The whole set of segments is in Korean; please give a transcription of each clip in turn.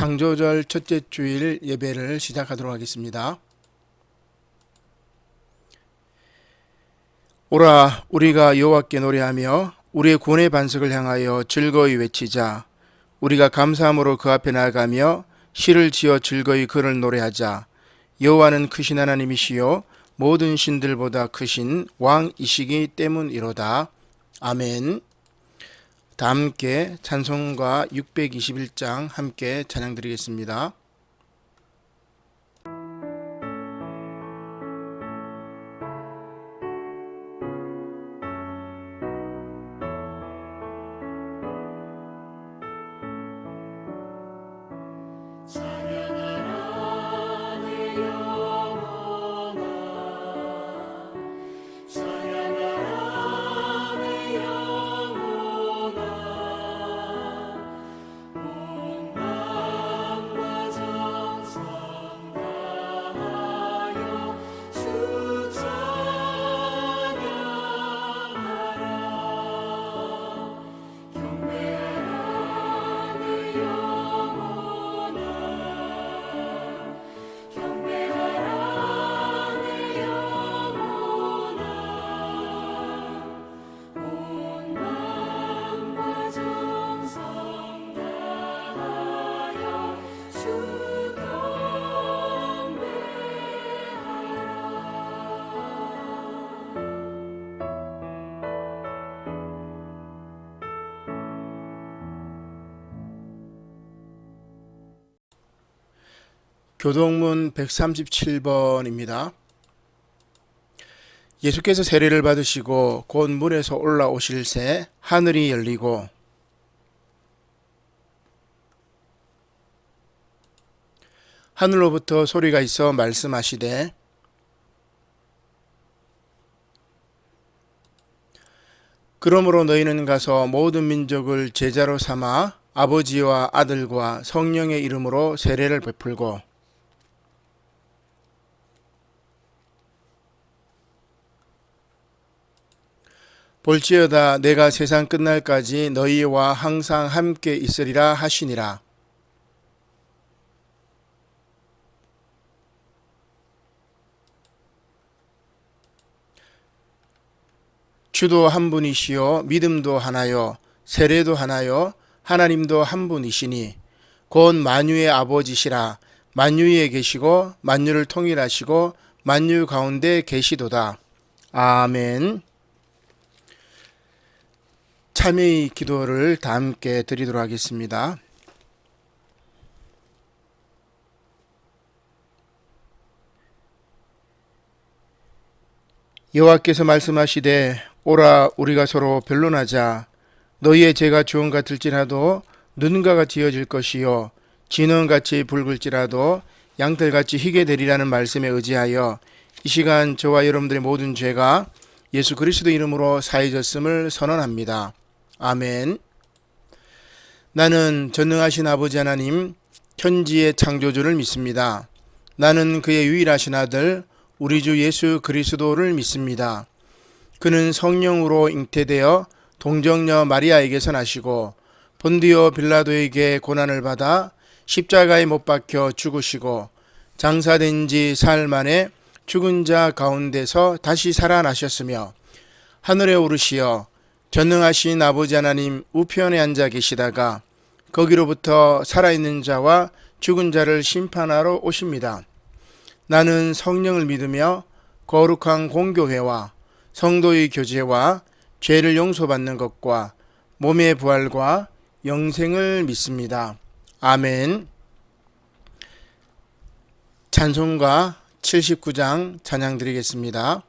창조절 첫째 주일 예배를 시작하도록 하겠습니다. 오라 우리가 여호와께 노래하며 우리의 구원의 반석을 향하여 즐거이 외치자. 우리가 감사함으로 그 앞에 나아가며 시를 지어 즐거이 그를 노래하자. 여호와는 크신 하나님이시요 모든 신들보다 크신 왕이시기 때문이로다. 아멘. 다 함께 찬송가 621장 함께 찬양드리겠습니다. 교동문 137번입니다. 예수께서 세례를 받으시고 곧 물에서 올라오실 새 하늘이 열리고 하늘로부터 소리가 있어 말씀하시되 그러므로 너희는 가서 모든 민족을 제자로 삼아 아버지와 아들과 성령의 이름으로 세례를 베풀고 볼지어다 내가 세상 끝날까지 너희와 항상 함께 있으리라 하시니라. 주도 한 분이시요 믿음도 하나요 세례도 하나요 하나님도 한 분이시니 곧 만유의 아버지시라. 만유에 계시고 만유를 통일하시고 만유 가운데 계시도다. 아멘. 참여의 기도를 다 함께 드리도록 하겠습니다. 여호와께서 말씀하시되 오라 우리가 서로 변론하자. 너희의 죄가 주홍 같을지라도 눈과 같이 이어질 것이요 진홍같이 붉을지라도 양털같이 희게 되리라는 말씀에 의지하여 이 시간 저와 여러분들의 모든 죄가 예수 그리스도 이름으로 사해졌음을 선언합니다. 아멘. 나는 전능하신 아버지 하나님 천지의 창조주를 믿습니다. 나는 그의 유일하신 아들 우리 주 예수 그리스도를 믿습니다. 그는 성령으로 잉태되어 동정녀 마리아에게서 나시고 본디오 빌라도에게 고난을 받아 십자가에 못 박혀 죽으시고 장사된 지 사흘 만에 죽은 자 가운데서 다시 살아나셨으며 하늘에 오르시어 전능하신 아버지 하나님 우편에 앉아 계시다가 거기로부터 살아있는 자와 죽은 자를 심판하러 오십니다. 나는 성령을 믿으며 거룩한 공교회와 성도의 교제와 죄를 용서받는 것과 몸의 부활과 영생을 믿습니다. 아멘. 찬송가 79장 찬양 드리겠습니다.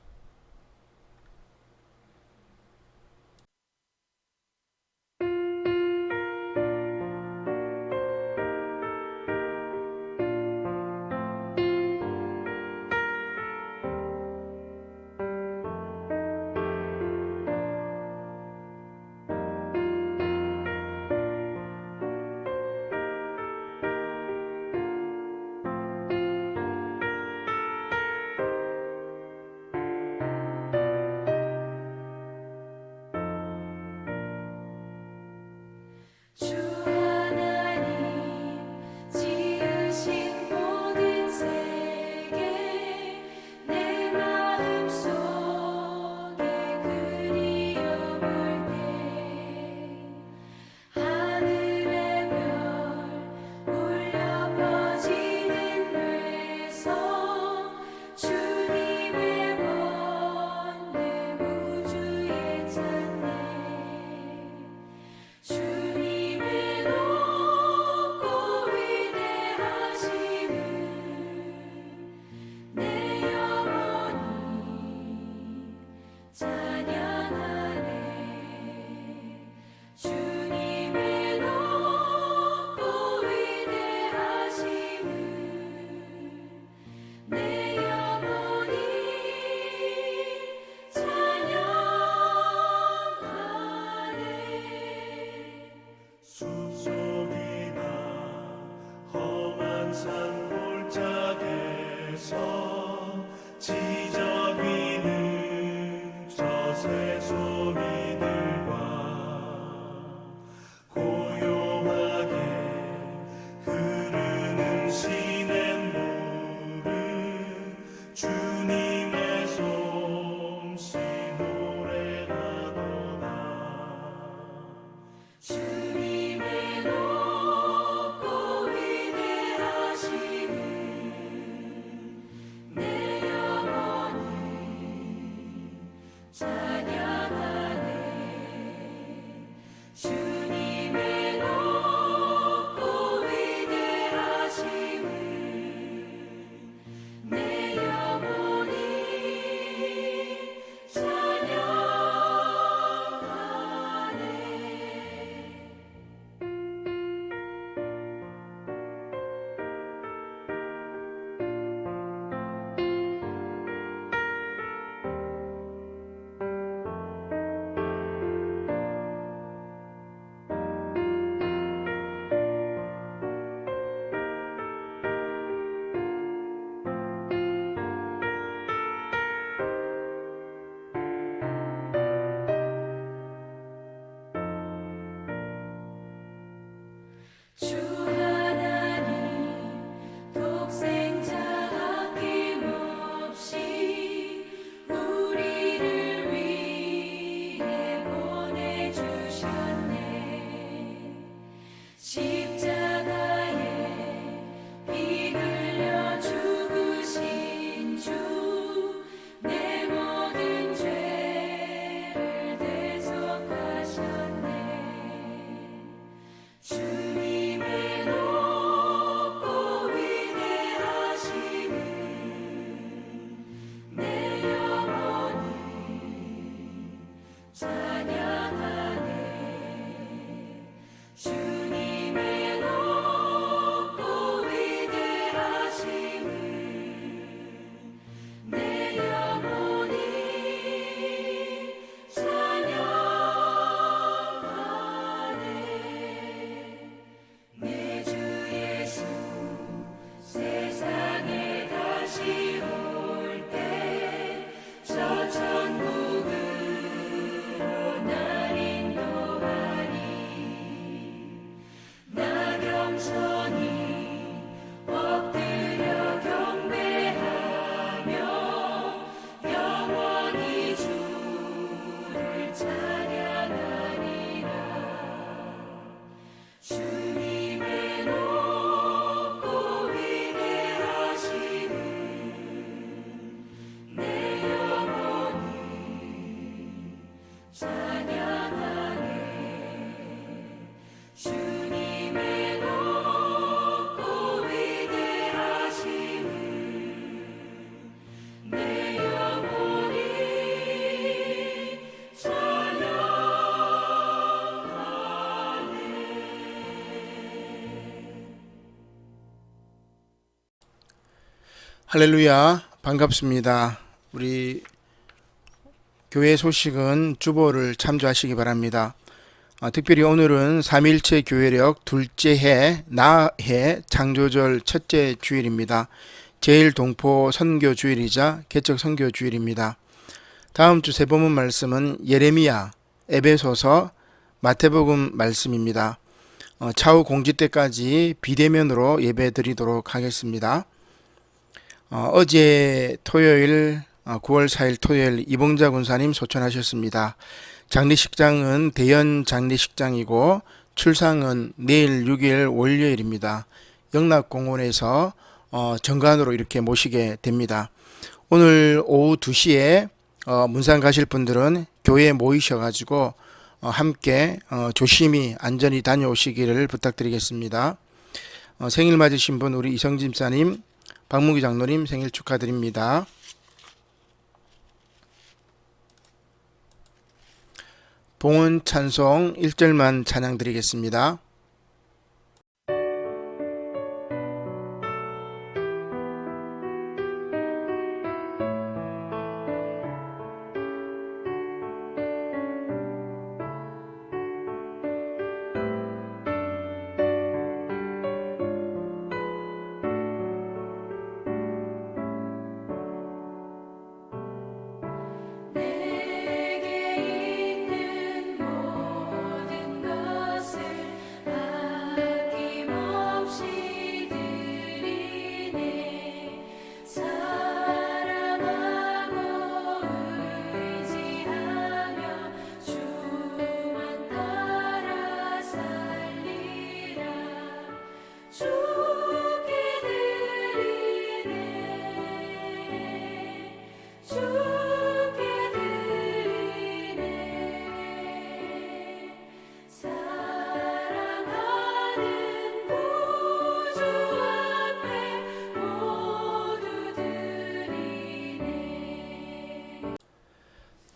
할렐루야, 반갑습니다. 우리 교회 소식은 주보를 참조하시기 바랍니다. 특별히 오늘은 삼일체 교회력 둘째 해 나해 창조절 첫째 주일입니다. 제일 동포 선교 주일이자 개척 선교 주일입니다. 다음 주 세 본문 말씀은 예레미야, 에베소서, 마태복음 말씀입니다. 차후 공지 때까지 비대면으로 예배 드리도록 하겠습니다. 어제 토요일 9월 4일 토요일 이봉자 군사님 소천하셨습니다. 장례식장은 대연 장례식장이고 출상은 내일 6일 월요일입니다. 영락공원에서 정관으로 이렇게 모시게 됩니다. 오늘 오후 2시에 문산 가실 분들은 교회에 모이셔가지고 함께 조심히 안전히 다녀오시기를 부탁드리겠습니다. 생일 맞으신 분 우리 이성진 집사님, 박무기 장로님 생일 축하드립니다. 봉헌 찬송 1절만 찬양 드리겠습니다.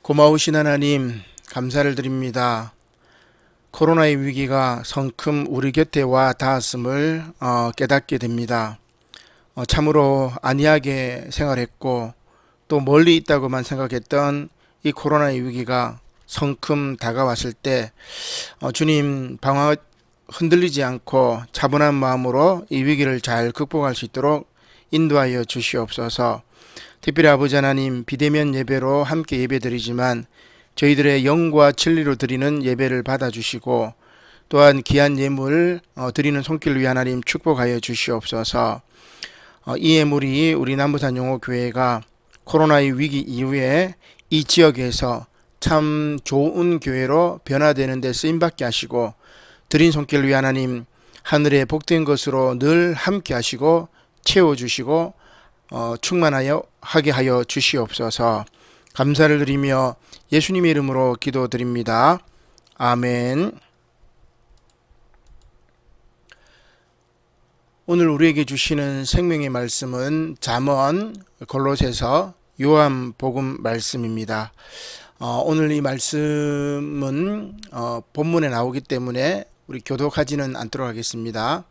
고마우신 하나님 감사를 드립니다. 코로나의 위기가 성큼 우리 곁에 와 닿았음을 깨닫게 됩니다. 참으로 안이하게 생활했고 또 멀리 있다고만 생각했던 이 코로나의 위기가 성큼 다가왔을 때 주님 흔들리지 않고 차분한 마음으로 이 위기를 잘 극복할 수 있도록 인도하여 주시옵소서. 특별히 아버지 하나님 비대면 예배로 함께 예배드리지만 저희들의 영과 진리로 드리는 예배를 받아주시고 또한 귀한 예물 드리는 손길을 위해 하나님 축복하여 주시옵소서. 이 예물이 우리 남부산 영호교회가 코로나의 위기 이후에 이 지역에서 참 좋은 교회로 변화되는 데 쓰임받게 하시고 드린 손길을 위해 하나님 하늘에 복된 것으로 늘 함께 하시고 채워주시고 충만하여 하게 하여 주시옵소서. 감사를 드리며 예수님의 이름으로 기도드립니다. 아멘. 오늘 우리에게 주시는 생명의 말씀은 잠언, 골로새서, 요한복음 말씀입니다. 오늘 이 말씀은 본문에 나오기 때문에 우리 교독하지는 않도록 하겠습니다.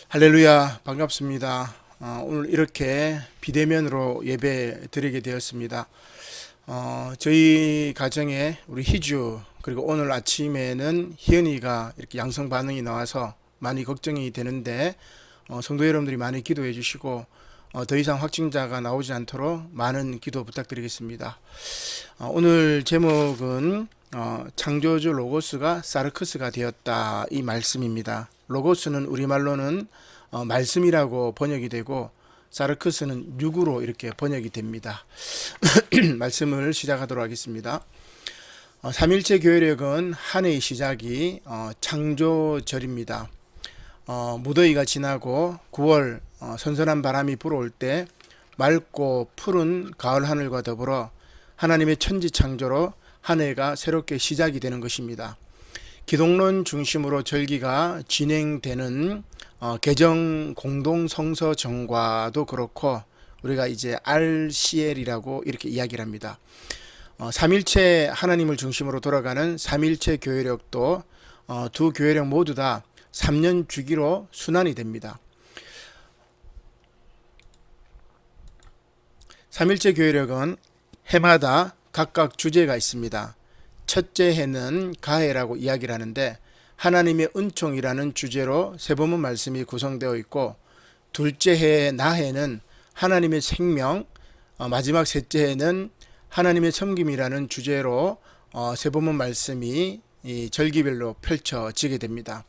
할렐루야, 반갑습니다. 오늘 이렇게 비대면으로 예배 드리게 되었습니다. 저희 가정에 우리 희주 그리고 오늘 아침에는 희은이가 이렇게 양성 반응이 나와서 많이 걱정이 되는데 성도 여러분들이 많이 기도해 주시고 더 이상 확진자가 나오지 않도록 많은 기도 부탁드리겠습니다. 오늘 제목은 창조주 로고스가 사르크스가 되었다, 이 말씀입니다. 로고스는 우리말로는 말씀이라고 번역이 되고 사르크스는 육으로 이렇게 번역이 됩니다. 말씀을 시작하도록 하겠습니다. 삼일체 교회력은 한 해의 시작이 창조절입니다. 무더위가 지나고 9월 선선한 바람이 불어올 때 맑고 푸른 가을 하늘과 더불어 하나님의 천지 창조로 한 해가 새롭게 시작이 되는 것입니다. 기독론 중심으로 절기가 진행되는 개정 공동 성서 정과도 그렇고 우리가 이제 RCL이라고 이렇게 이야기를 합니다. 삼일체 하나님을 중심으로 돌아가는 삼일체 교회력도 두 교회력 모두 다 3년 주기로 순환이 됩니다. 삼일체 교회력은 해마다 각각 주제가 있습니다. 첫째 해는 가해라고 이야기를 하는데 하나님의 은총이라는 주제로 세번문 말씀이 구성되어 있고, 둘째 해의 나해는 하나님의 생명, 마지막 셋째 해는 하나님의 섬김이라는 주제로 세번문 말씀이 이 절기별로 펼쳐지게 됩니다.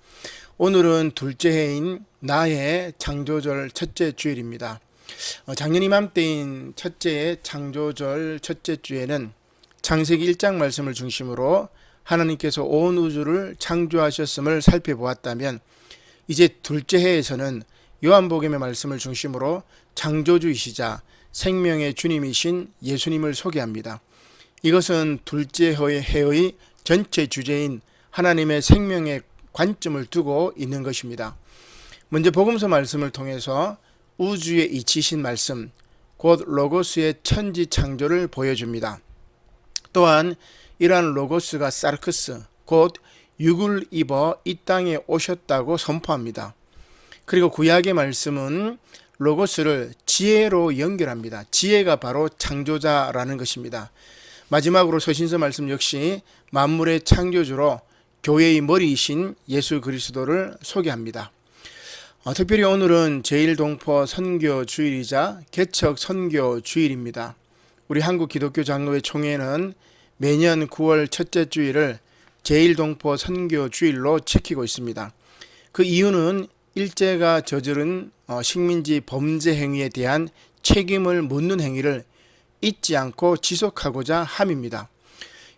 오늘은 둘째 해인 나해 창조절 첫째 주일입니다. 작년 이맘때인 첫째 창조절 첫째 주에는 창세기 1장 말씀을 중심으로 하나님께서 온 우주를 창조하셨음을 살펴보았다면, 이제 둘째 해에서는 요한복음의 말씀을 중심으로 창조주이시자 생명의 주님이신 예수님을 소개합니다. 이것은 둘째 해의 전체 주제인 하나님의 생명의 관점을 두고 있는 것입니다. 먼저 복음서 말씀을 통해서 우주에 이치신 말씀, 곧 로고스의 천지 창조를 보여줍니다. 또한 이러한 로고스가 사르크스, 곧 육을 입어 이 땅에 오셨다고 선포합니다. 그리고 구약의 말씀은 로고스를 지혜로 연결합니다. 지혜가 바로 창조자라는 것입니다. 마지막으로 서신서 말씀 역시 만물의 창조주로 교회의 머리이신 예수 그리스도를 소개합니다. 특별히 오늘은 제1동포 선교 주일이자 개척 선교 주일입니다. 우리 한국 기독교 장로회 총회는 매년 9월 첫째 주일을 제1동포 선교 주일로 지키고 있습니다. 그 이유는 일제가 저지른 식민지 범죄 행위에 대한 책임을 묻는 행위를 잊지 않고 지속하고자 함입니다.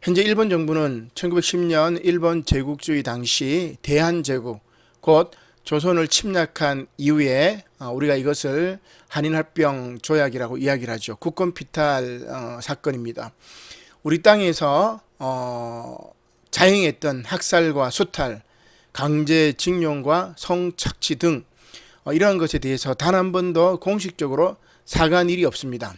현재 일본 정부는 1910년 일본 제국주의 당시 대한제국, 곧 조선을 침략한 이후에 우리가 이것을 한인합병 조약이라고 이야기를 하죠. 국권피탈 사건입니다. 우리 땅에서 자행했던 학살과 수탈, 강제징용과 성착취 등 이러한 것에 대해서 단 한 번도 공식적으로 사과한 일이 없습니다.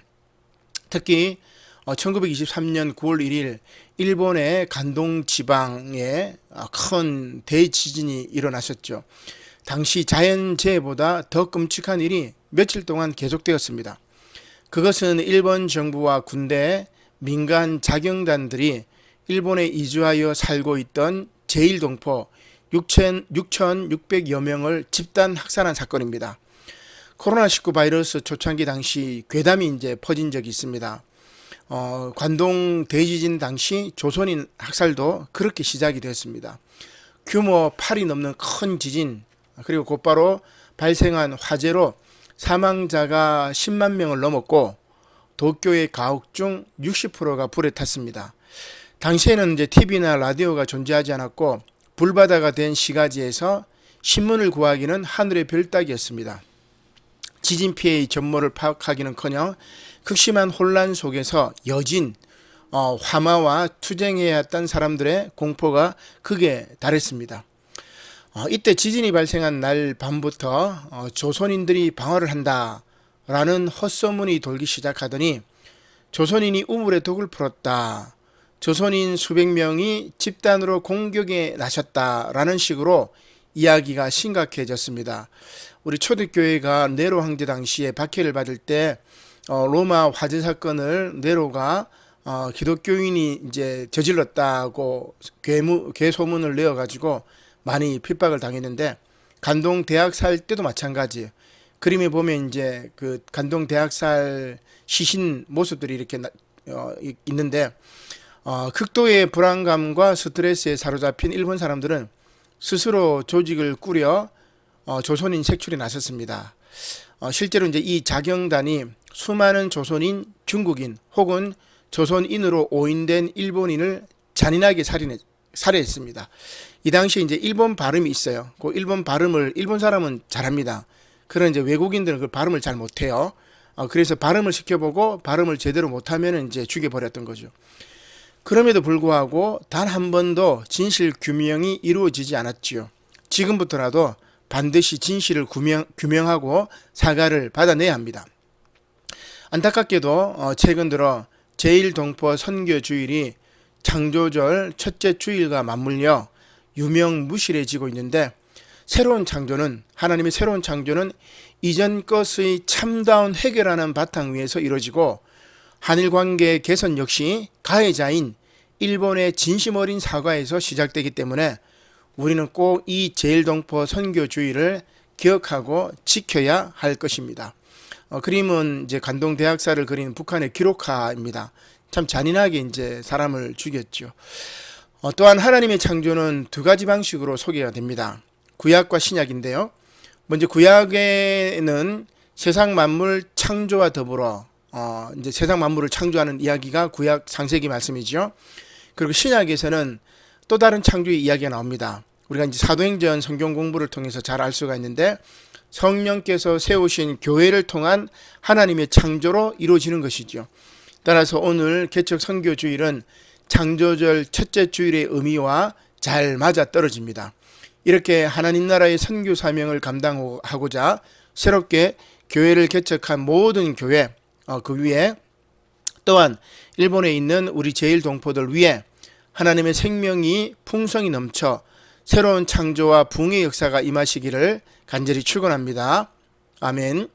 특히 1923년 9월 1일 일본의 간동 지방에 큰 대지진이 일어났었죠. 당시 자연재해보다 더 끔찍한 일이 며칠 동안 계속되었습니다. 그것은 일본 정부와 군대, 민간 자경단들이 일본에 이주하여 살고 있던 제1동포 6,600여 명을 집단 학살한 사건입니다. 코로나19 바이러스 초창기 당시 괴담이 이제 퍼진 적이 있습니다. 관동 대지진 당시 조선인 학살도 그렇게 시작이 되었습니다. 규모 8이 넘는 큰 지진, 그리고 곧바로 발생한 화재로 사망자가 10만 명을 넘었고 도쿄의 가옥 중 60%가 불에 탔습니다. 당시에는 이제 TV나 라디오가 존재하지 않았고 불바다가 된 시가지에서 신문을 구하기는 하늘의 별 따기였습니다. 지진 피해의 전모를 파악하기는커녕 극심한 혼란 속에서 여진, 화마와 투쟁해야 했던 사람들의 공포가 극에 달했습니다. 이때 지진이 발생한 날 밤부터 조선인들이 방어를 한다라는 헛소문이 돌기 시작하더니 조선인이 우물에 독을 풀었다, 조선인 수백 명이 집단으로 공격에 나섰다라는 식으로 이야기가 심각해졌습니다. 우리 초대교회가 네로 황제 당시에 박해를 받을 때 로마 화재 사건을 네로가 기독교인이 이제 저질렀다고 괴소문을 내어가지고 많이 핍박을 당했는데, 간동 대학살 때도 마찬가지. 그림에 보면 이제 그 간동 대학살 시신 모습들이 이렇게 있는데, 극도의 불안감과 스트레스에 사로잡힌 일본 사람들은 스스로 조직을 꾸려 조선인 색출에 나섰습니다. 실제로 이제 이 자경단이 수많은 조선인, 중국인 혹은 조선인으로 오인된 일본인을 잔인하게 살해했습니다. 이 당시에 이제 일본 발음이 있어요. 그 일본 발음을 일본 사람은 잘합니다. 그런 이제 외국인들은 그 발음을 잘 못해요. 그래서 발음을 시켜보고 발음을 제대로 못하면 이제 죽여버렸던 거죠. 그럼에도 불구하고 단 한 번도 진실 규명이 이루어지지 않았지요. 지금부터라도 반드시 진실을 규명하고 사과를 받아내야 합니다. 안타깝게도 최근 들어 제1동포 선교주일이 창조절 첫째 주일과 맞물려 유명무실해지고 있는데, 하나님의 새로운 창조는 이전 것의 참다운 해결하는 바탕 위에서 이루어지고, 한일관계 개선 역시 가해자인 일본의 진심 어린 사과에서 시작되기 때문에 우리는 꼭 이 제1동포 선교주의를 기억하고 지켜야 할 것입니다. 그림은 이제 간동 대학살을 그린 북한의 기록가입니다. 참 잔인하게 이제 사람을 죽였죠. 또한 하나님의 창조는 두 가지 방식으로 소개가 됩니다. 구약과 신약인데요. 먼저 구약에는 세상 만물 창조와 더불어 이제 세상 만물을 창조하는 이야기가 구약 창세기 말씀이죠. 그리고 신약에서는 또 다른 창조의 이야기가 나옵니다. 우리가 이제 사도행전 성경 공부를 통해서 잘 알 수가 있는데, 성령께서 세우신 교회를 통한 하나님의 창조로 이루어지는 것이죠. 따라서 오늘 개척 선교주일은 창조절 첫째 주일의 의미와 잘 맞아 떨어집니다. 이렇게 하나님 나라의 선교 사명을 감당하고자 새롭게 교회를 개척한 모든 교회, 그 위에 또한 일본에 있는 우리 제1동포들 위에 하나님의 생명이 풍성히 넘쳐 새로운 창조와 부흥의 역사가 임하시기를 간절히 축원합니다. 아멘.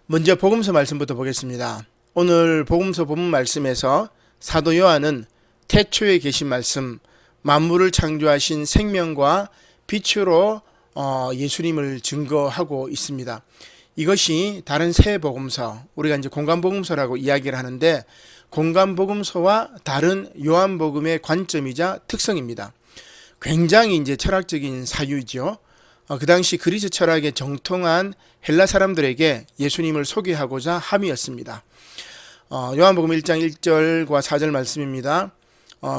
먼저 복음서 말씀부터 보겠습니다. 오늘 복음서 본문 말씀에서 사도 요한은 태초에 계신 말씀, 만물을 창조하신 생명과 빛으로 예수님을 증거하고 있습니다. 이것이 다른 세 복음서, 우리가 이제 공간복음서라고 이야기를 하는데, 공간복음서와 다른 요한복음의 관점이자 특성입니다. 굉장히 이제 철학적인 사유이죠. 그 당시 그리스 철학에 정통한 헬라 사람들에게 예수님을 소개하고자 함이었습니다. 요한복음 1장 1절과 4절 말씀입니다.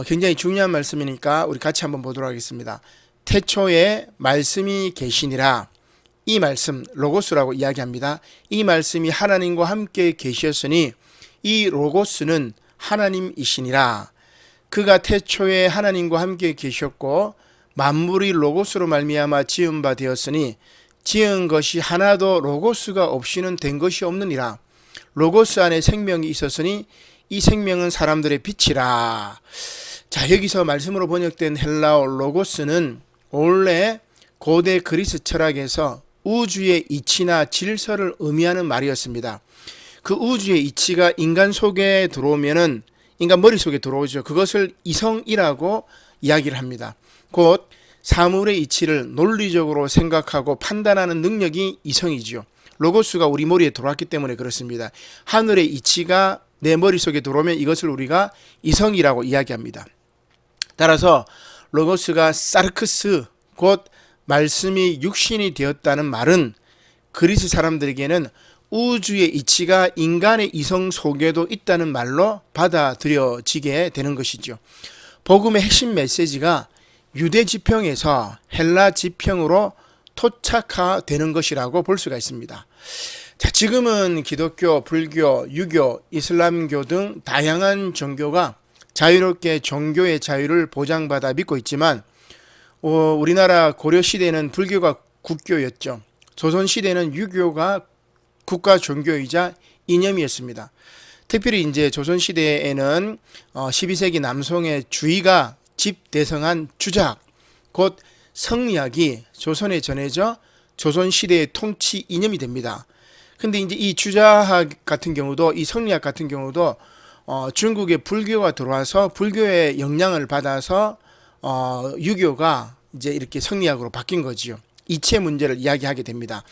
굉장히 중요한 말씀이니까 우리 같이 한번 보도록 하겠습니다. 태초에 말씀이 계시니라. 이 말씀, 로고스라고 이야기합니다. 이 말씀이 하나님과 함께 계셨으니 이 로고스는 하나님이시니라. 그가 태초에 하나님과 함께 계셨고 만물이 로고스로 말미암아 지은 바 되었으니 지은 것이 하나도 로고스가 없이는 된 것이 없느니라. 로고스 안에 생명이 있었으니 이 생명은 사람들의 빛이라. 자, 여기서 말씀으로 번역된 헬라어 로고스는 원래 고대 그리스 철학에서 우주의 이치나 질서를 의미하는 말이었습니다. 그 우주의 이치가 인간 속에 들어오면은 인간 머릿속에 들어오죠. 그것을 이성이라고 이야기를 합니다. 곧 사물의 이치를 논리적으로 생각하고 판단하는 능력이 이성이지요. 로고스가 우리 머리에 들어왔기 때문에 그렇습니다. 하늘의 이치가 내 머릿속에 들어오면 이것을 우리가 이성이라고 이야기합니다. 따라서 로고스가 사르크스 곧 말씀이 육신이 되었다는 말은 그리스 사람들에게는 우주의 이치가 인간의 이성 속에도 있다는 말로 받아들여지게 되는 것이죠. 복음의 핵심 메시지가 유대 지평에서 헬라 지평으로 토착화되는 것이라고 볼 수가 있습니다. 자, 지금은 기독교, 불교, 유교, 이슬람교 등 다양한 종교가 자유롭게 종교의 자유를 보장받아 믿고 있지만 우리나라 고려시대는 불교가 국교였죠. 조선시대는 유교가 국가 종교이자 이념이었습니다. 특별히 이제 조선시대에는 12세기 남송의 주의가 집대성한 주작, 곧 성리학이 조선에 전해져 조선시대의 통치 이념이 됩니다. 근데 이제 이 주자학 같은 경우도, 이 성리학 같은 경우도 중국의 불교가 들어와서 불교의 영향을 받아서 유교가 이제 이렇게 성리학으로 바뀐 거지요. 이체 문제를 이야기하게 됩니다.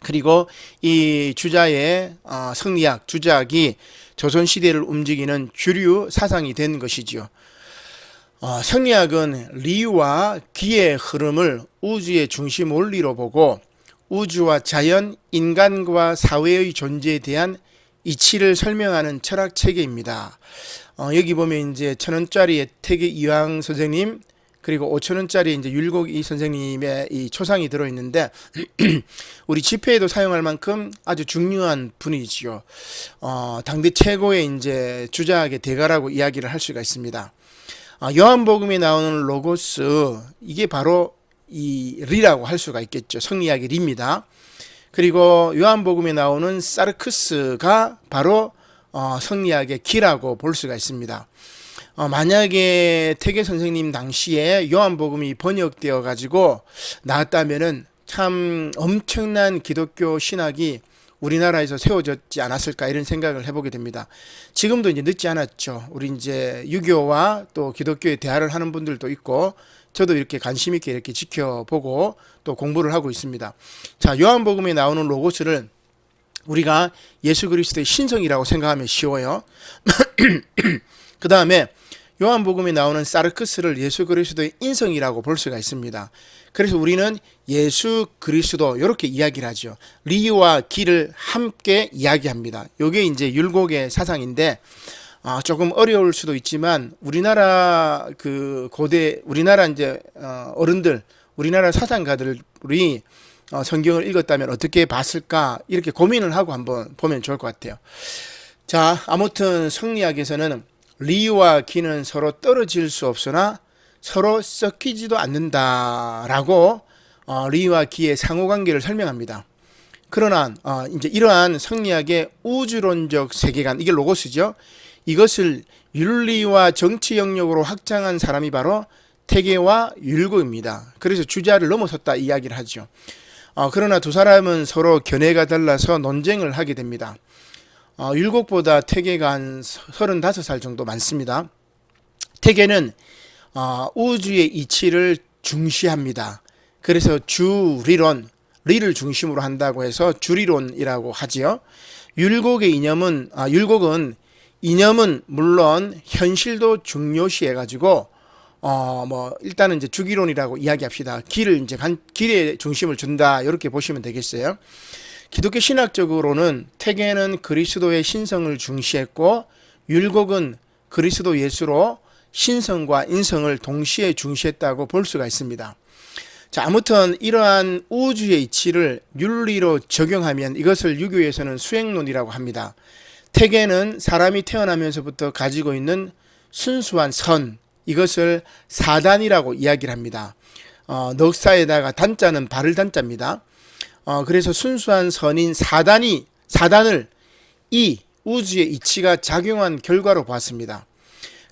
그리고 이 주자의 성리학, 주자학이 조선시대를 움직이는 주류 사상이 된 것이지요. 성리학은 리와 기의 흐름을 우주의 중심 원리로 보고 우주와 자연, 인간과 사회의 존재에 대한 이치를 설명하는 철학 체계입니다. 여기 보면 이제 1,000원짜리의 태계 이황 선생님, 그리고 5,000원짜리 이제 율곡 이 선생님의 이 초상이 들어있는데 우리 집회에도 사용할 만큼 아주 중요한 분이지요. 당대 최고의 이제 주자학의 대가라고 이야기를 할 수가 있습니다. 요한복음에 나오는 로고스, 이게 바로 이 리라고 할 수가 있겠죠. 성리학의 리입니다. 그리고 요한복음에 나오는 사르크스가 바로 성리학의 기라고 볼 수가 있습니다. 만약에 태계 선생님 당시에 요한복음이 번역되어 가지고 나왔다면은 참 엄청난 기독교 신학이 우리나라에서 세워졌지 않았을까 이런 생각을 해보게 됩니다. 지금도 이제 늦지 않았죠. 우리 이제 유교와 또 기독교의 대화를 하는 분들도 있고 저도 이렇게 관심 있게 이렇게 지켜보고 또 공부를 하고 있습니다. 자, 요한복음에 나오는 로고스를 우리가 예수 그리스도의 신성이라고 생각하면 쉬워요. 그 다음에 요한복음에 나오는 사르크스를 예수 그리스도의 인성이라고 볼 수가 있습니다. 그래서 우리는 예수 그리스도 이렇게 이야기를 하죠. 리와 기를 함께 이야기합니다. 이게 이제 율곡의 사상인데 조금 어려울 수도 있지만 우리나라 그 고대 우리나라 이제 어른들, 우리나라 사상가들이 성경을 읽었다면 어떻게 봤을까 이렇게 고민을 하고 한번 보면 좋을 것 같아요. 자, 아무튼 성리학에서는 리와 기는 서로 떨어질 수 없으나 서로 섞이지도 않는다라고 리와 기의 상호관계를 설명합니다. 그러나 이제 이러한 성리학의 우주론적 세계관, 이게 로고스죠. 이것을 윤리와 정치 영역으로 확장한 사람이 바로 태계와 율곡입니다. 그래서 주자를 넘어섰다 이야기를 하죠. 그러나 두 사람은 서로 견해가 달라서 논쟁을 하게 됩니다. 율곡보다 태계가 한 35살 정도 많습니다. 태계는 우주의 이치를 중시합니다. 그래서 주리론, 리를 중심으로 한다고 해서 주리론이라고 하지요. 율곡의 율곡은 이념은 물론 현실도 중요시해 가지고 일단은 이제 주기론이라고 이야기합시다. 길에 중심을 준다 이렇게 보시면 되겠어요. 기독교 신학적으로는 태계는 그리스도의 신성을 중시했고 율곡은 그리스도 예수로 신성과 인성을 동시에 중시했다고 볼 수가 있습니다. 자, 아무튼 이러한 우주의 이치를 윤리로 적용하면 이것을 유교에서는 수행론이라고 합니다. 태계는 사람이 태어나면서부터 가지고 있는 순수한 선, 이것을 사단이라고 이야기를 합니다. 넉사에다가 단자는 바를 단자입니다. 그래서 순수한 선인 사단을 이 우주의 이치가 작용한 결과로 보았습니다.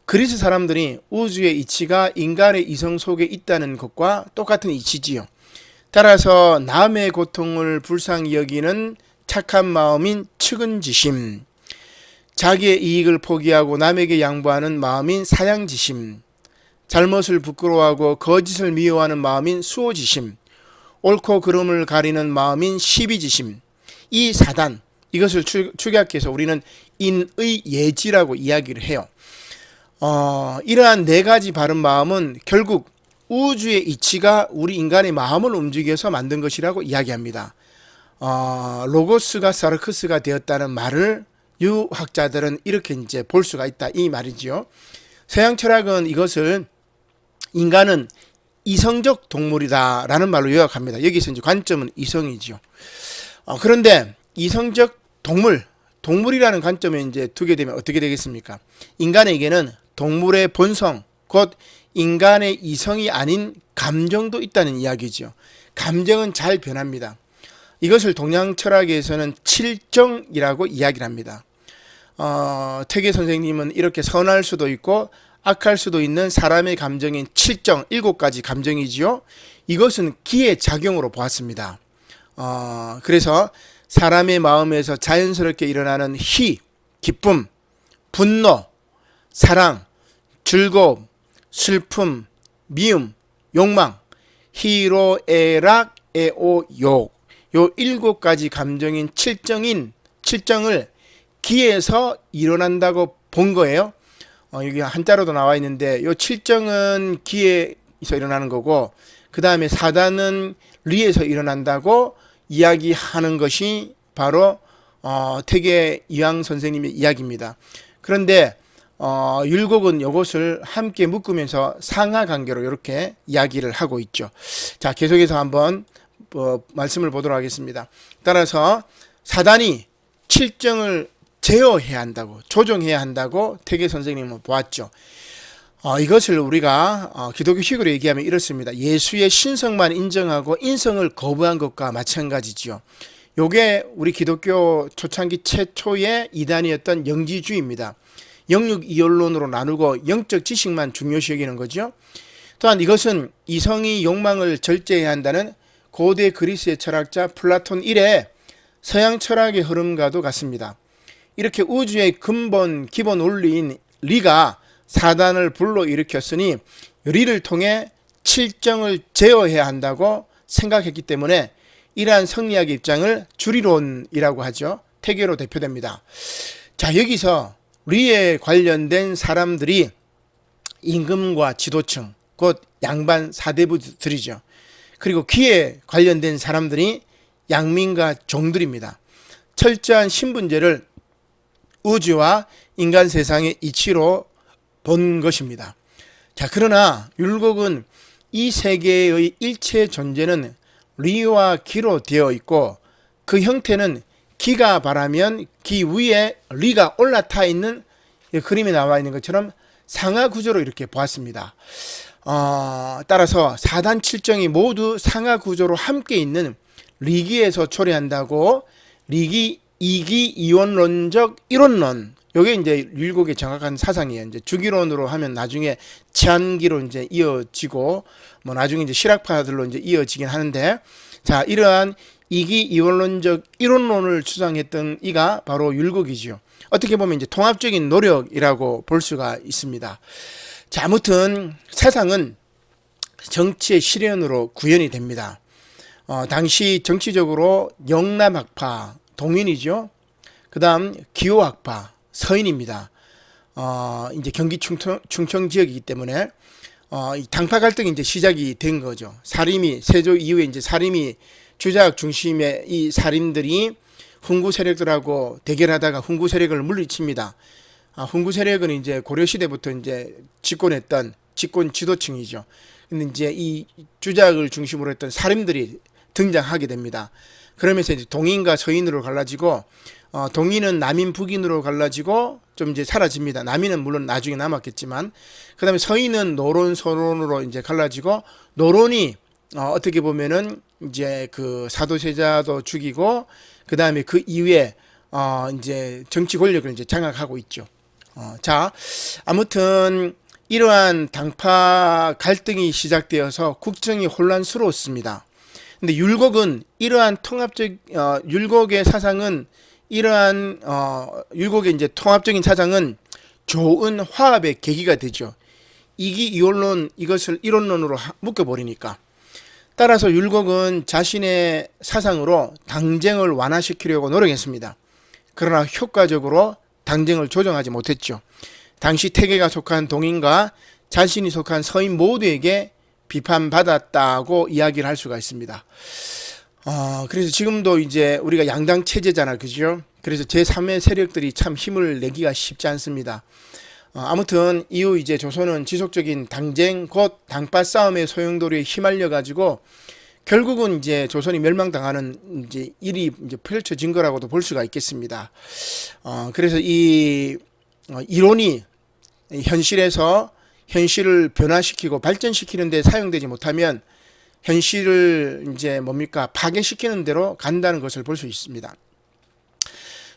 그리스 사람들이 우주의 이치가 인간의 이성 속에 있다는 것과 똑같은 이치지요. 따라서 남의 고통을 불쌍히 여기는 착한 마음인 측은지심, 자기의 이익을 포기하고 남에게 양보하는 마음인 사양지심, 잘못을 부끄러워하고 거짓을 미워하는 마음인 수호지심, 옳고 그름을 가리는 마음인 시비지심, 이 사단, 이것을 축약해서 우리는 인의 예지라고 이야기를 해요. 이러한 네 가지 바른 마음은 결국 우주의 이치가 우리 인간의 마음을 움직여서 만든 것이라고 이야기합니다. 로고스가 사르크스가 되었다는 말을 유학자들은 이렇게 이제 볼 수가 있다, 이 말이지요. 서양 철학은 이것을 인간은 이성적 동물이다라는 말로 요약합니다. 여기서 이제 관점은 이성이지요. 그런데 이성적 동물이라는 관점에 이제 두게 되면 어떻게 되겠습니까? 인간에게는 동물의 본성, 곧 인간의 이성이 아닌 감정도 있다는 이야기죠. 감정은 잘 변합니다. 이것을 동양 철학에서는 칠정이라고 이야기를 합니다. 퇴계 선생님은 이렇게 선할 수도 있고 악할 수도 있는 사람의 감정인 칠정, 7가지 감정이지요. 이것은 기의 작용으로 보았습니다. 그래서 사람의 마음에서 자연스럽게 일어나는 희, 기쁨, 분노, 사랑, 즐거움, 슬픔, 미움, 욕망, 희로, 애락, 애오, 욕, 요 7가지 감정인 칠정을 기에서 일어난다고 본 거예요. 여기 한자로도 나와 있는데 요 칠정은 기에서 일어나는 거고, 그 다음에 사단은 리에서 일어난다고 이야기하는 것이 바로 퇴계 이황 선생님의 이야기입니다. 그런데 율곡은 이것을 함께 묶으면서 상하관계로 이렇게 이야기를 하고 있죠. 자, 계속해서 한번 말씀을 보도록 하겠습니다. 따라서 사단이 칠정을 제어해야 한다고, 조정해야 한다고 퇴계 선생님은 보았죠. 이것을 우리가 기독교식으로 얘기하면 이렇습니다. 예수의 신성만 인정하고 인성을 거부한 것과 마찬가지지요. 요게 우리 기독교 초창기 최초의 이단이었던 영지주의입니다. 영육 이원론으로 나누고 영적 지식만 중요시 여기는 거죠. 또한 이것은 이성이 욕망을 절제해야 한다는 고대 그리스의 철학자 플라톤 이래 서양 철학의 흐름과도 같습니다. 이렇게 우주의 기본 원리인 리가 사단을 불러일으켰으니 리를 통해 칠정을 제어해야 한다고 생각했기 때문에 이러한 성리학의 입장을 주리론이라고 하죠. 퇴계로 대표됩니다. 자, 여기서 리에 관련된 사람들이 임금과 지도층, 곧 양반 사대부들이죠. 그리고 기에 관련된 사람들이 양민과 종들입니다. 철저한 신분제를 우주와 인간 세상의 이치로 본 것입니다. 자, 그러나 율곡은 이 세계의 일체 존재는 리와 기로 되어 있고, 그 형태는 기가 바라면 기 위에 리가 올라타 있는 그림이 나와 있는 것처럼 상하 구조로 이렇게 보았습니다. 따라서 사단 칠정이 모두 상하 구조로 함께 있는 리기에서 초래한다고, 리기 이기 이원론적 이론론, 요게 이제 율곡의 정확한 사상이에요. 이제 주기론으로 하면 나중에 치안기로 이제 이어지고, 뭐 나중에 이제 실학파들로 이제 이어지긴 하는데, 자, 이러한 이기 이원론적 이론론을 주장했던 이가 바로 율곡이지요. 어떻게 보면 이제 통합적인 노력이라고 볼 수가 있습니다. 자, 아무튼 사상은 정치의 실현으로 구현이 됩니다. 당시 정치적으로 영남학파, 동인이죠. 그 다음 기호학파, 서인입니다. 이제 경기 충청 지역이기 때문에 당파 갈등이 이제 시작이 된 거죠. 세조 이후에 이제 사림이 주작 중심의 이 사림들이 훈구 세력들하고 대결하다가 훈구 세력을 물리칩니다. 훈구 세력은 이제 고려 시대부터 이제 집권했던 집권 지도층이죠. 근데 이제 이 주작을 중심으로 했던 사림들이 등장하게 됩니다. 그러면서 이제 동인과 서인으로 갈라지고, 동인은 남인 북인으로 갈라지고 좀 이제 사라집니다. 남인은 물론 나중에 남았겠지만, 그 다음에 서인은 노론 서론으로 이제 갈라지고, 노론이 어떻게 보면은 이제 그 사도세자도 죽이고, 그 다음에 그 이후에 이제 정치 권력을 이제 장악하고 있죠. 자, 아무튼 이러한 당파 갈등이 시작되어서 국정이 혼란스러웠습니다. 근데 율곡은 이러한 율곡의 사상은 이러한 율곡의 이제 통합적인 사상은 좋은 화합의 계기가 되죠. 이기 이원론, 이것을 이론론으로 묶어버리니까. 따라서 율곡은 자신의 사상으로 당쟁을 완화시키려고 노력했습니다. 그러나 효과적으로 당쟁을 조정하지 못했죠. 당시 태계가 속한 동인과 자신이 속한 서인 모두에게 비판받았다고 이야기를 할 수가 있습니다. 그래서 지금도 이제 우리가 양당 체제잖아요. 그죠? 그래서 제3의 세력들이 참 힘을 내기가 쉽지 않습니다. 아무튼 이후 이제 조선은 지속적인 당쟁 곧 당파 싸움의 소용돌이에 휘말려 가지고 결국은 이제 조선이 멸망당하는 이제 일이 이제 펼쳐진 거라고도 볼 수가 있겠습니다. 그래서 이 이론이 현실에서 현실을 변화시키고 발전시키는 데 사용되지 못하면 현실을 이제 파괴시키는 대로 간다는 것을 볼 수 있습니다.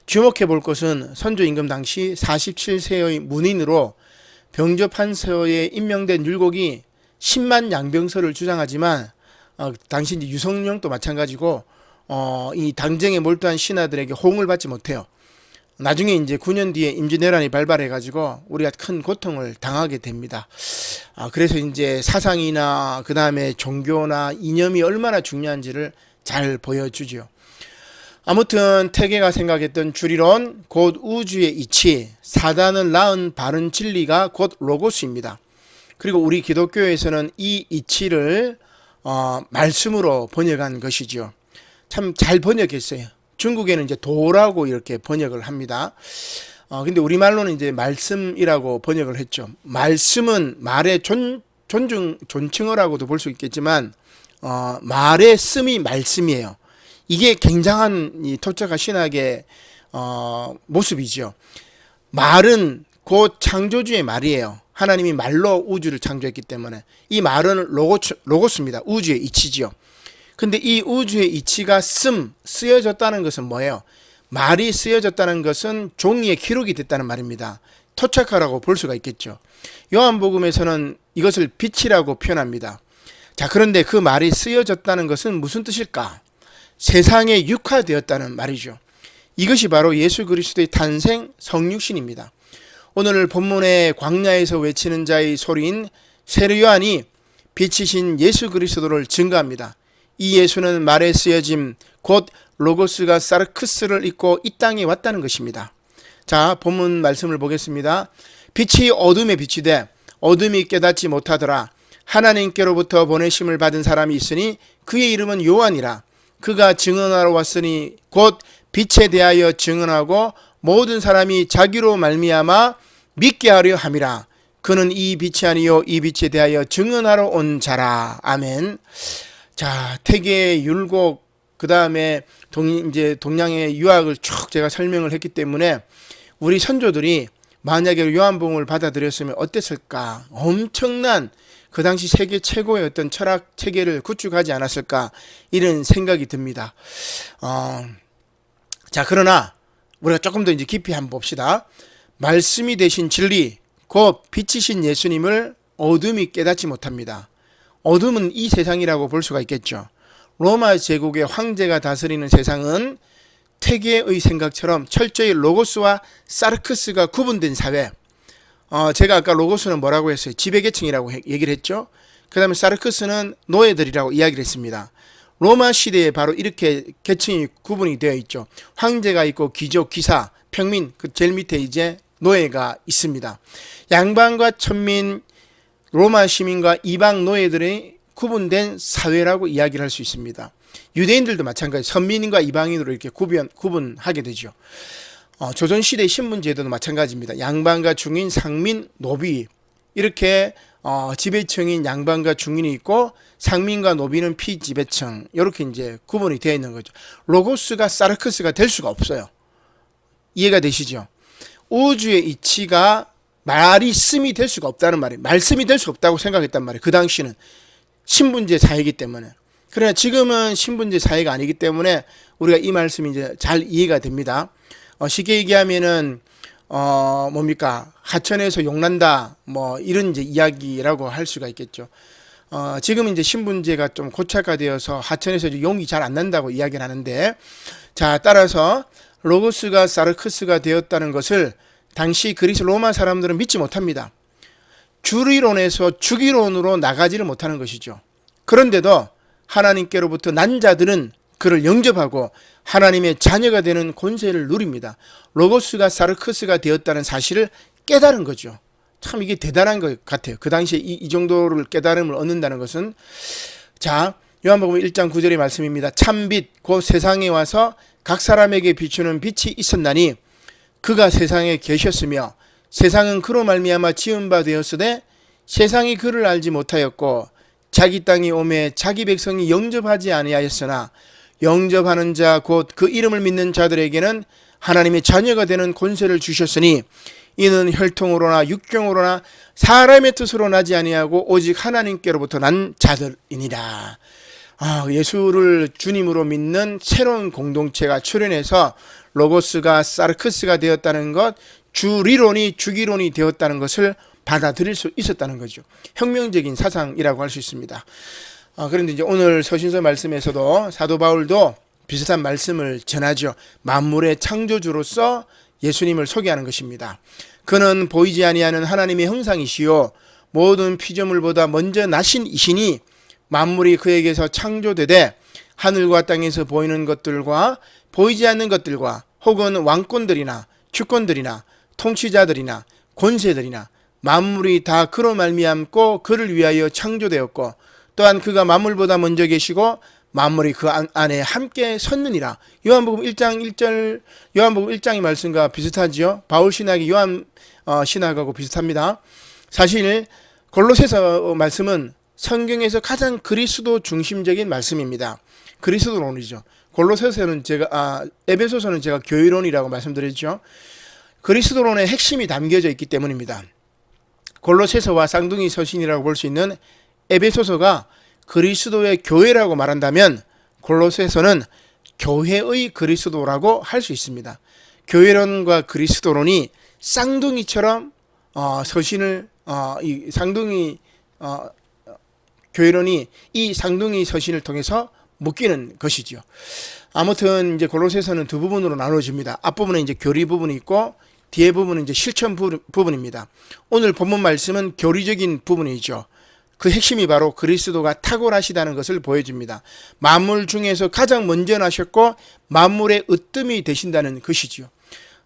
주목해 볼 것은 선조 임금 당시 47세의 문인으로 병조판서에 임명된 율곡이 10만 양병설을 주장하지만 당시 이제 유성룡도 마찬가지고 이 당쟁에 몰두한 신하들에게 호응을 받지 못해요. 나중에 이제 9년 뒤에 임진왜란이 발발해 가지고 우리가 큰 고통을 당하게 됩니다. 그래서 이제 사상이나 그 다음에 종교나 이념이 얼마나 중요한지를 잘 보여주죠. 아무튼 태계가 생각했던 주리론 곧 우주의 이치, 사단을 낳은 바른 진리가 곧 로고스입니다. 그리고 우리 기독교에서는 이 이치를 말씀으로 번역한 것이죠. 참 잘 번역했어요. 중국에는 이제 도라고 이렇게 번역을 합니다. 근데 우리말로는 이제 말씀이라고 번역을 했죠. 말씀은 말의 존칭어라고도 볼 수 있겠지만 말의 씀이 말씀이에요. 이게 굉장한 이 토착화 신학의 모습이죠. 말은 곧 창조주의 말이에요. 하나님이 말로 우주를 창조했기 때문에 이 말은 로고스입니다. 우주의 이치지요. 근데 이 우주의 이치가 쓰여졌다는 것은 뭐예요? 말이 쓰여졌다는 것은 종이에 기록이 됐다는 말입니다. 토착화라고 볼 수가 있겠죠. 요한복음에서는 이것을 빛이라고 표현합니다. 자, 그런데 그 말이 쓰여졌다는 것은 무슨 뜻일까? 세상에 육화되었다는 말이죠. 이것이 바로 예수 그리스도의 탄생 성육신입니다. 오늘 본문의 광야에서 외치는 자의 소리인 세례 요한이 빛이신 예수 그리스도를 증거합니다. 이 예수는 말에 쓰여짐 곧 로고스가 사르크스를 입고 이 땅에 왔다는 것입니다. 자, 본문 말씀을 보겠습니다. 빛이 어둠에 빛이 돼 어둠이 깨닫지 못하더라. 하나님께로부터 보내심을 받은 사람이 있으니 그의 이름은 요한이라. 그가 증언하러 왔으니 곧 빛에 대하여 증언하고 모든 사람이 자기로 말미암아 믿게 하려 함이라. 그는 이 빛이 아니요 이 빛에 대하여 증언하러 온 자라. 아멘. 자, 태계 율곡 그 다음에 이제 동양의 유학을 쭉 제가 설명을 했기 때문에 우리 선조들이 만약에 요한복음을 받아들였으면 어땠을까? 엄청난 그 당시 세계 최고의 어떤 철학 체계를 구축하지 않았을까? 이런 생각이 듭니다. 자, 그러나 우리가 조금 더 이제 깊이 한번 봅시다. 말씀이 되신 진리, 곧 빛이신 예수님을 어둠이 깨닫지 못합니다. 어둠은 이 세상이라고 볼 수가 있겠죠. 로마 제국의 황제가 다스리는 세상은 태계의 생각처럼 철저히 로고스와 사르크스가 구분된 사회. 제가 아까 로고스는 뭐라고 했어요? 지배계층이라고 얘기를 했죠. 그 다음에 사르크스는 노예들이라고 이야기를 했습니다. 로마 시대에 바로 이렇게 계층이 구분이 되어 있죠. 황제가 있고 귀족, 기사, 평민, 그 제일 밑에 이제 노예가 있습니다. 양반과 천민, 로마 시민과 이방 노예들의 구분된 사회라고 이야기를 할 수 있습니다. 유대인들도 마찬가지 선민과 이방인으로 이렇게 구분하게 되죠. 조선시대 신분제도도 마찬가지입니다. 양반과 중인, 상민, 노비 이렇게 지배층인 양반과 중인이 있고 상민과 노비는 피지배층 이렇게 이제 구분이 되어 있는 거죠. 로고스가 사르크스가 될 수가 없어요. 이해가 되시죠? 우주의 이치가 말이 씀이 될 수가 없다는 말이에요. 말씀이 될 수 없다고 생각했단 말이에요. 그 당시는 신분제 사회이기 때문에. 그러나 지금은 신분제 사회가 아니기 때문에 우리가 이 말씀이 이제 잘 이해가 됩니다. 쉽게 얘기하면은 하천에서 용난다 뭐 이런 이제 이야기라고 할 수가 있겠죠. 지금 이제 신분제가 좀 고착화되어서 하천에서 용이 잘 안 난다고 이야기를 하는데, 자, 따라서 로고스가 사르크스가 되었다는 것을 당시 그리스 로마 사람들은 믿지 못합니다. 주리론에서 주기론으로 나가지를 못하는 것이죠. 그런데도 하나님께로부터 난 자들은 그를 영접하고 하나님의 자녀가 되는 권세를 누립니다. 로고스가 사르크스가 되었다는 사실을 깨달은 거죠. 참 이게 대단한 것 같아요. 그 당시에 이 정도를 깨달음을 얻는다는 것은. 자, 요한복음 1장 9절의 말씀입니다. 참빛 곧 세상에 와서 각 사람에게 비추는 빛이 있었나니 그가 세상에 계셨으며 세상은 그로 말미암아 지은 바 되었으되 세상이 그를 알지 못하였고 자기 땅이 오매 자기 백성이 영접하지 아니하였으나 영접하는 자 곧 그 이름을 믿는 자들에게는 하나님의 자녀가 되는 권세를 주셨으니 이는 혈통으로나 육경으로나 사람의 뜻으로 나지 아니하고 오직 하나님께로부터 난 자들이니라. 예수를 주님으로 믿는 새로운 공동체가 출현해서 로고스가 사르크스가 되었다는 것, 주리론이 주기론이 되었다는 것을 받아들일 수 있었다는 거죠. 혁명적인 사상이라고 할 수 있습니다. 그런데 이제 오늘 서신서 말씀에서도 사도 바울도 비슷한 말씀을 전하죠. 만물의 창조주로서 예수님을 소개하는 것입니다. 그는 보이지 아니하는 하나님의 형상이시요 모든 피조물보다 먼저 나신 이시니 만물이 그에게서 창조되되 하늘과 땅에서 보이는 것들과 보이지 않는 것들과 혹은 왕권들이나 주권들이나 통치자들이나 권세들이나 만물이 다 그로 말미암고 그를 위하여 창조되었고 또한 그가 만물보다 먼저 계시고 만물이 그 안에 함께 섰느니라. 요한복음 1장 1절 요한복음 1장의 말씀과 비슷하지요. 바울 신학이 요한 신학하고 비슷합니다. 사실 골로새서 말씀은 성경에서 가장 그리스도 중심적인 말씀입니다. 그리스도론이죠. 골로새서는 에베소서는 제가 교회론이라고 말씀드렸죠. 그리스도론의 핵심이 담겨져 있기 때문입니다. 골로새서와 쌍둥이 서신이라고 볼 수 있는 에베소서가 그리스도의 교회라고 말한다면 골로새서는 교회의 그리스도라고 할 수 있습니다. 교회론과 그리스도론이 쌍둥이처럼 서신을 이 쌍둥이 교회론이 이 쌍둥이 서신을 통해서 묶이는 것이지요. 아무튼 이제 골로새서는 두 부분으로 나눠집니다. 앞부분은 이제 교리 부분이 있고 뒤에 부분은 이제 실천 부분입니다. 오늘 본문 말씀은 교리적인 부분이죠. 그 핵심이 바로 그리스도가 탁월하시다는 것을 보여줍니다. 만물 중에서 가장 먼저 나셨고 만물의 으뜸이 되신다는 것이지요.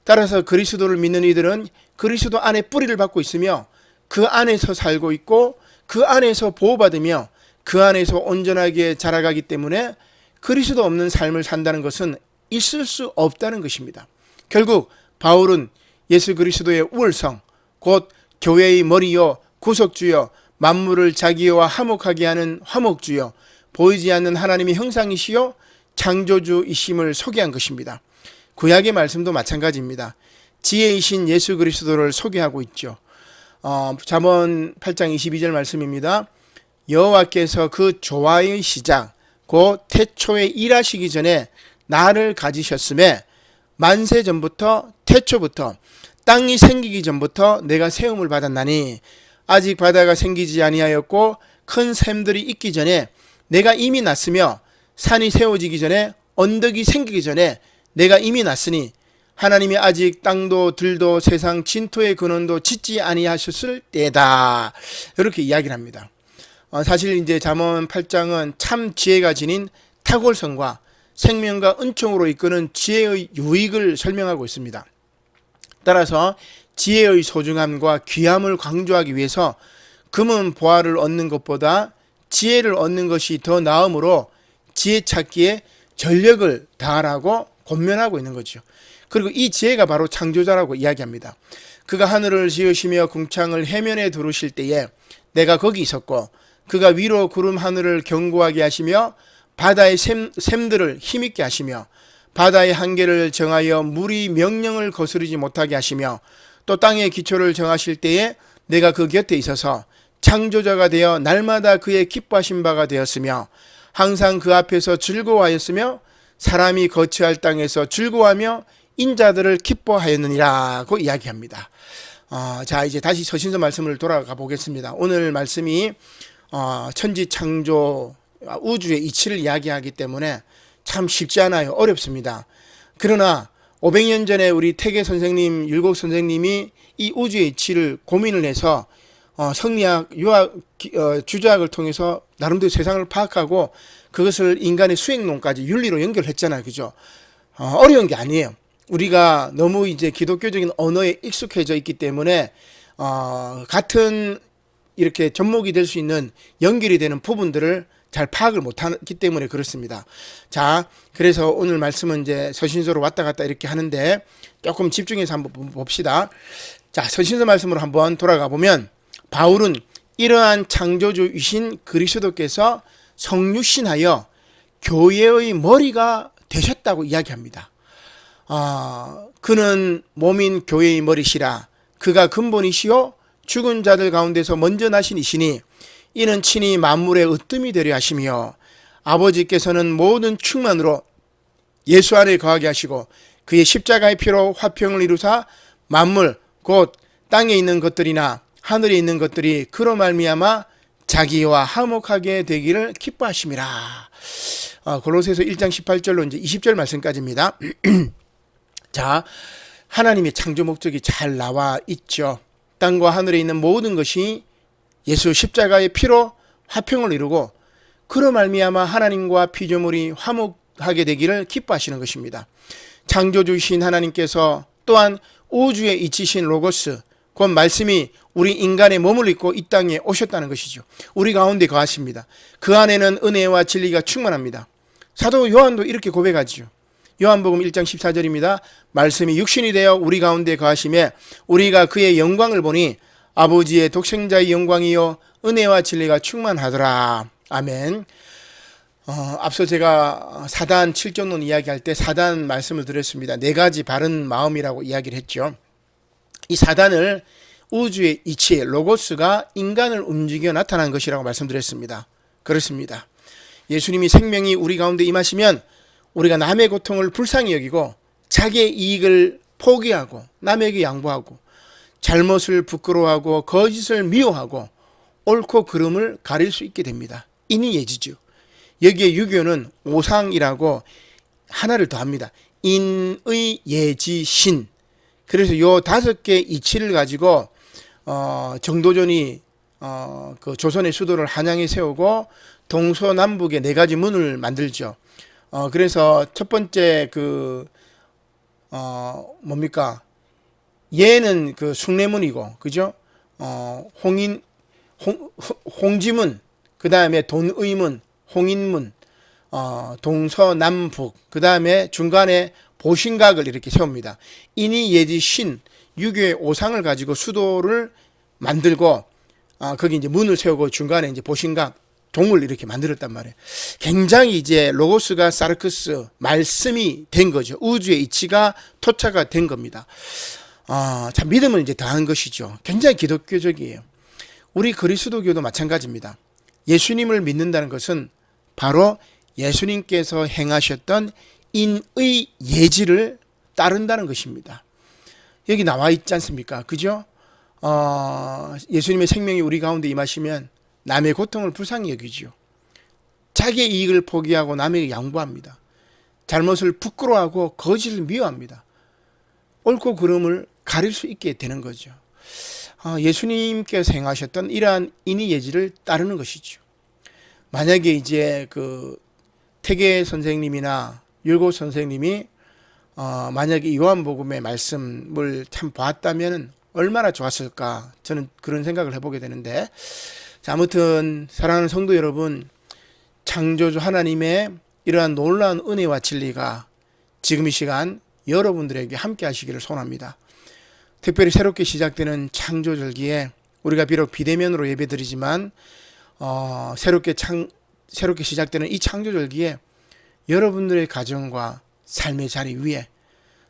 따라서 그리스도를 믿는 이들은 그리스도 안에 뿌리를 받고 있으며 그 안에서 살고 있고 그 안에서 보호받으며 그 안에서 온전하게 자라가기 때문에 그리스도 없는 삶을 산다는 것은 있을 수 없다는 것입니다. 결국 바울은 예수 그리스도의 우월성, 곧 교회의 머리요 구속주요 만물을 자기와 화목하게 하는 화목주요 보이지 않는 하나님의 형상이시요 창조주이심을 소개한 것입니다. 구약의 말씀도 마찬가지입니다. 지혜이신 예수 그리스도를 소개하고 있죠. 잠언 8장 22절 말씀입니다. 여호와께서 그 조화의 시작 곧 태초에 일하시기 전에 나를 가지셨음에 만세 전부터 태초부터 땅이 생기기 전부터 내가 세움을 받았나니 아직 바다가 생기지 아니하였고 큰 샘들이 있기 전에 내가 이미 났으며 산이 세워지기 전에 언덕이 생기기 전에 내가 이미 났으니 하나님이 아직 땅도 들도 세상 진토의 근원도 짓지 아니하셨을 때다. 이렇게 이야기를 합니다. 사실 이제 잠언 8장은 참 지혜가 지닌 탁월성과 생명과 은총으로 이끄는 지혜의 유익을 설명하고 있습니다. 따라서 지혜의 소중함과 귀함을 강조하기 위해서 금은 보화를 얻는 것보다 지혜를 얻는 것이 더 나으므로 지혜 찾기에 전력을 다하라고 권면하고 있는 거죠. 그리고 이 지혜가 바로 창조자라고 이야기합니다. 그가 하늘을 지으시며 궁창을 해면에 두르실 때에 내가 거기 있었고 그가 위로 구름 하늘을 견고하게 하시며 바다의 샘들을 힘있게 하시며 바다의 한계를 정하여 물이 명령을 거스르지 못하게 하시며 또 땅의 기초를 정하실 때에 내가 그 곁에 있어서 창조자가 되어 날마다 그의 기뻐하신 바가 되었으며 항상 그 앞에서 즐거워하였으며 사람이 거처할 땅에서 즐거워하며 인자들을 기뻐하였느니라고 이야기합니다. 자, 이제 다시 서신서 말씀을 돌아가 보겠습니다. 오늘 말씀이 천지 창조 우주의 이치를 이야기하기 때문에 참 쉽지 않아요. 어렵습니다. 그러나 500년 전에 우리 태계 선생님, 율곡 선생님이 이 우주의 이치를 고민을 해서 성리학, 유학, 주자학을 통해서 나름대로 세상을 파악하고 그것을 인간의 수행론까지 윤리로 연결했잖아요. 그죠? 어려운 게 아니에요. 우리가 너무 이제 기독교적인 언어에 익숙해져 있기 때문에 같은 이렇게 접목이 될 수 있는 연결이 되는 부분들을 잘 파악을 못하기 때문에 그렇습니다. 자, 그래서 오늘 말씀은 이제 서신서로 왔다 갔다 이렇게 하는데 조금 집중해서 한번 봅시다. 자, 서신서 말씀으로 한번 돌아가 보면 바울은 이러한 창조주이신 그리스도께서 성육신하여 교회의 머리가 되셨다고 이야기합니다. 그는 몸인 교회의 머리시라. 그가 근본이시요 죽은 자들 가운데서 먼저 나신 이시니 이는 친히 만물의 으뜸이 되려 하시며 아버지께서는 모든 충만으로 예수 안에 거하게 하시고 그의 십자가의 피로 화평을 이루사 만물 곧 땅에 있는 것들이나 하늘에 있는 것들이 그로 말미암아 자기와 화목하게 되기를 기뻐하심이라. 골로새서 1장 18절로 이제 20절 말씀까지입니다. 자, 하나님의 창조 목적이 잘 나와 있죠. 땅과 하늘에 있는 모든 것이 예수 십자가의 피로 화평을 이루고 그로 말미암아 하나님과 피조물이 화목하게 되기를 기뻐하시는 것입니다. 창조주신 하나님께서 또한 우주에 이치신 로고스 곧 말씀이 우리 인간의 몸을 입고 이 땅에 오셨다는 것이죠. 우리 가운데 거하십니다. 그 안에는 은혜와 진리가 충만합니다. 사도 요한도 이렇게 고백하지요. 요한복음 1장 14절입니다. 말씀이 육신이 되어 우리 가운데 거하심에 우리가 그의 영광을 보니 아버지의 독생자의 영광이요 은혜와 진리가 충만하더라. 아멘. 앞서 제가 사단 7종론 이야기할 때 사단 말씀을 드렸습니다. 4가지 바른 마음이라고 이야기를 했죠. 이 사단을 우주의 이치 로고스가 인간을 움직여 나타난 것이라고 말씀드렸습니다. 그렇습니다. 예수님이 생명이 우리 가운데 임하시면 우리가 남의 고통을 불쌍히 여기고 자기의 이익을 포기하고 남에게 양보하고 잘못을 부끄러워하고 거짓을 미워하고 옳고 그름을 가릴 수 있게 됩니다. 이니 예지죠. 여기에 유교는 오상이라고 하나를 더합니다. 인의 예지 신. 그래서 요 5개 이치를 가지고 정도전이 그 조선의 수도를 한양에 세우고 동서남북에 4가지 문을 만들죠. 그래서 첫 번째 뭡니까? 얘는 그 숭례문이고, 그죠? 홍지문, 그 다음에 돈의문, 홍인문, 동서남북, 그 다음에 중간에 보신각을 이렇게 세웁니다. 인이 예지 신, 유교의 오상을 가지고 수도를 만들고, 거기 이제 문을 세우고 중간에 이제 보신각, 동을 이렇게 만들었단 말이에요. 굉장히 이제 로고스가 사르크스, 말씀이 된 거죠. 우주의 이치가 토착화 된 겁니다. 참 믿음을 이제 더한 것이죠. 굉장히 기독교적이에요. 우리 그리스도교도 마찬가지입니다. 예수님을 믿는다는 것은 바로 예수님께서 행하셨던 인의 예지를 따른다는 것입니다. 여기 나와 있지 않습니까? 그죠? 예수님의 생명이 우리 가운데 임하시면 남의 고통을 불쌍히 여기죠. 자기의 이익을 포기하고 남에게 양보합니다. 잘못을 부끄러워하고 거짓을 미워합니다. 옳고 그름을 가릴 수 있게 되는 거죠. 예수님께서 행하셨던 이러한 인의 예지를 따르는 것이죠. 만약에 이제 그 태계 선생님이나 율곡 선생님이 만약에 요한복음의 말씀을 참 봤다면 얼마나 좋았을까, 저는 그런 생각을 해보게 되는데, 자, 아무튼 사랑하는 성도 여러분, 창조주 하나님의 이러한 놀라운 은혜와 진리가 지금 이 시간 여러분들에게 함께 하시기를 소원합니다. 특별히 새롭게 시작되는 창조절기에 우리가 비록 비대면으로 예배드리지만 새롭게 시작되는 이 창조절기에 여러분들의 가정과 삶의 자리 위에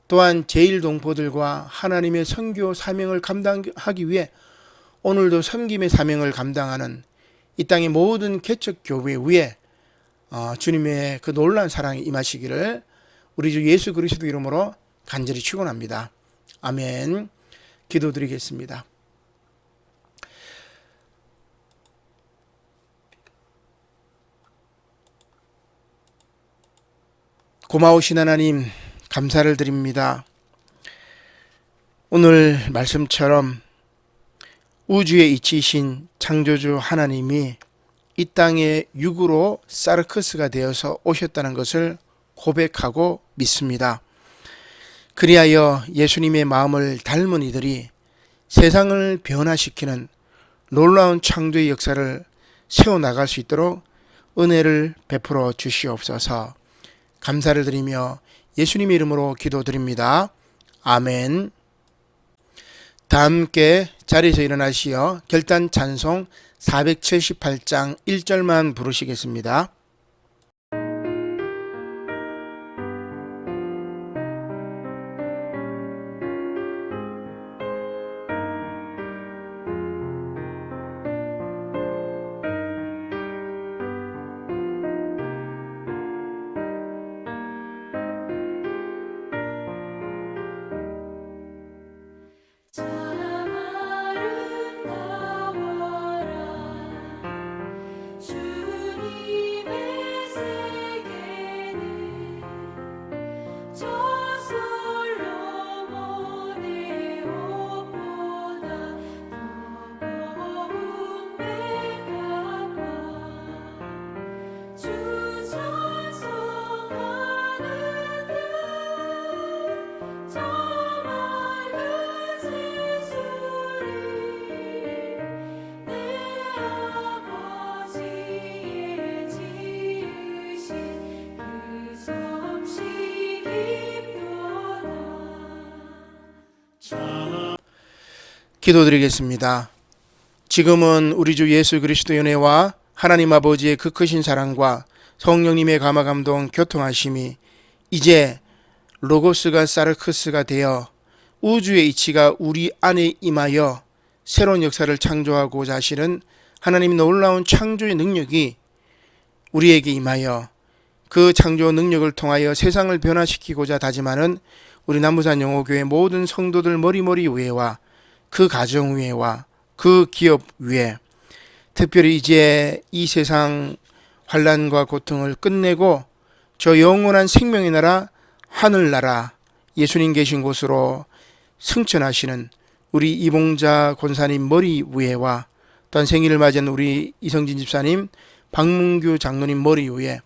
또한 제1동포들과 하나님의 선교 사명을 감당하기 위해 오늘도 섬김의 사명을 감당하는 이 땅의 모든 개척 교회 위에 주님의 그 놀라운 사랑이 임하시기를 우리 주 예수 그리스도 이름으로 간절히 축원합니다. 아멘. 기도드리겠습니다. 고마우신 하나님, 감사를 드립니다. 오늘 말씀처럼 우주의 이치신 창조주 하나님이 이 땅에 육으로 사르크스가 되어서 오셨다는 것을 고백하고 믿습니다. 그리하여 예수님의 마음을 닮은 이들이 세상을 변화시키는 놀라운 창조의 역사를 세워나갈 수 있도록 은혜를 베풀어 주시옵소서. 감사를 드리며 예수님의 이름으로 기도드립니다. 아멘. 다 함께 자리에서 일어나시어 결단 찬송 478장 1절만 부르시겠습니다. 기도드리겠습니다. 지금은 우리 주 예수 그리스도의 은혜와 하나님 아버지의 그 크신 사랑과 성령님의 감화 감동 교통하심이 이제 로고스가 사르크스가 되어 우주의 이치가 우리 안에 임하여 새로운 역사를 창조하고자 하시는 하나님의 놀라운 창조의 능력이 우리에게 임하여 그 창조 능력을 통하여 세상을 변화시키고자 다짐하는 우리 남부산 영호교회 모든 성도들 머리머리 위에와 그 가정 위에와 그 기업 위에, 특별히 이제 이 세상 환난과 고통을 끝내고 저 영원한 생명의 나라 하늘나라 예수님 계신 곳으로 승천하시는 우리 이봉자 권사님 머리 위에와 또한 생일을 맞은 우리 이성진 집사님, 박문규 장로님 머리 위에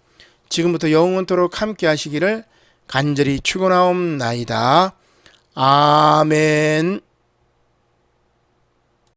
지금부터 영원토록 함께 하시기를 간절히 축원하옵나이다. 아멘.